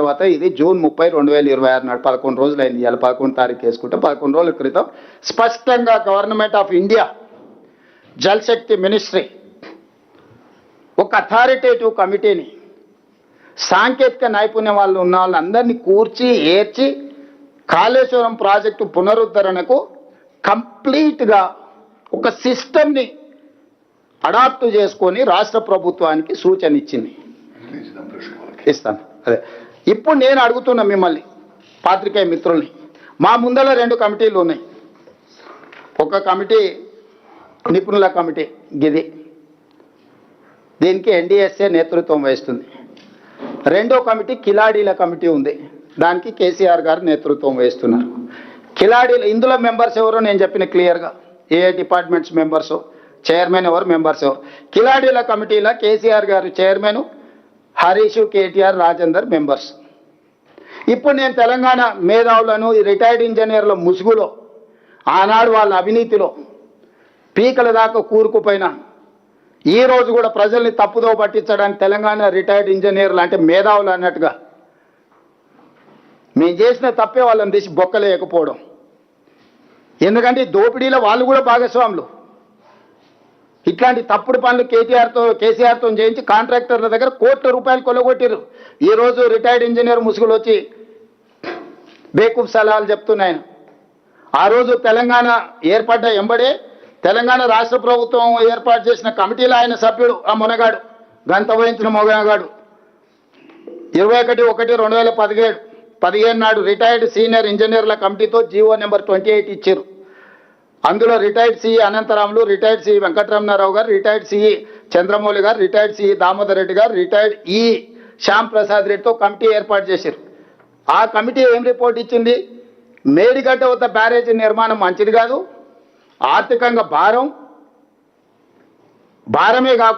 తర్వాత ఇది జూన్ 30, 2026 నాడు 11 రోజులు అయింది. ఇవాళ 11 తారీఖు వేసుకుంటే 11 రోజుల క్రితం స్పష్టంగా government of India Jal Shakti ministry ఒక అథారిటేటివ్ కమిటీని సాంకేతిక నైపుణ్యం వాళ్ళు ఉన్న వాళ్ళందరినీ కూర్చి ఏర్చి కాళేశ్వరం ప్రాజెక్టు పునరుద్ధరణకు కంప్లీట్గా ఒక సిస్టమ్ని అడాప్ట్ చేసుకొని రాష్ట్ర ప్రభుత్వానికి సూచన ఇచ్చింది. ఇస్తాను. అదే ఇప్పుడు నేను అడుగుతున్నా మిమ్మల్ని పాత్రికేయ మిత్రుల్ని, మా ముందర 2 కమిటీలు ఉన్నాయి. ఒక కమిటీ నిపుణుల కమిటీ గిది, దీనికి ఎన్డీఎస్ఏ నేతృత్వం వహిస్తుంది. రెండో కమిటీ కిలాడీల కమిటీ ఉంది, దానికి కేసీఆర్ గారు నేతృత్వం వహిస్తున్నారు. కిలాడీలు ఇందులో మెంబర్స్ ఎవరో నేను చెప్పిన క్లియర్గా, ఏ డిపార్ట్మెంట్స్ మెంబర్స్, చైర్మన్ ఎవరు, మెంబర్స్ ఎవరు. కిలాడీల కమిటీలో కేసీఆర్ గారు చైర్మన్, హరీష్, కేటీఆర్, రాజేందర్ మెంబర్స్. ఇప్పుడు నేను తెలంగాణ మేధావులను, రిటైర్డ్ ఇంజనీర్ల ముసుగులో ఆనాడు వాళ్ళ అవినీతిలో పీకల దాకా కూరుకుపోయినా ఈ రోజు కూడా ప్రజల్ని తప్పుదో పట్టించడానికి తెలంగాణ రిటైర్డ్ ఇంజనీర్లు అంటే మేధావులు అన్నట్టుగా మేము చేసిన తప్పే వాళ్ళని తీసి బొక్కలేయకపోవడం. ఎందుకంటే దోపిడీలో వాళ్ళు కూడా భాగస్వాములు. ఇట్లాంటి తప్పుడు పనులు కేసీఆర్తో చేయించి కాంట్రాక్టర్ల దగ్గర కోట్ల రూపాయలు కొల్లగొట్టారు. ఈరోజు రిటైర్డ్ ఇంజనీర్ ముసుగులు వచ్చి బేకూఫ్ సలహాలు చెప్తున్నాయను. ఆ రోజు తెలంగాణ ఏర్పడ్డ ఎంబడే తెలంగాణ రాష్ట్ర ప్రభుత్వం ఏర్పాటు చేసిన కమిటీలో ఆయన సభ్యుడు, ఆ మొనగాడు గంత వహించిన మొనగాడు 21/1/2017 నాడు రిటైర్డ్ సీనియర్ ఇంజనీర్ల కమిటీతో జీవో నెంబర్ 28 ఇచ్చారు. అందులో retired CE Anantaramulu, retired CE Venkataramanarao garu, retired CE Chandramouli గారు, రిటైర్డ్ సిఈ దామోదర్ రెడ్డి గారు, రిటైర్డ్ ఈ శ్యామ్ ప్రసాద్ రెడ్డితో కమిటీ ఏర్పాటు చేశారు. ఆ కమిటీ ఏం రిపోర్ట్ ఇచ్చింది? మేడిగడ్డ వద్ద బ్యారేజీ నిర్మాణం మంచిది కాదు, ఆర్థికంగా భారమే కాకుండా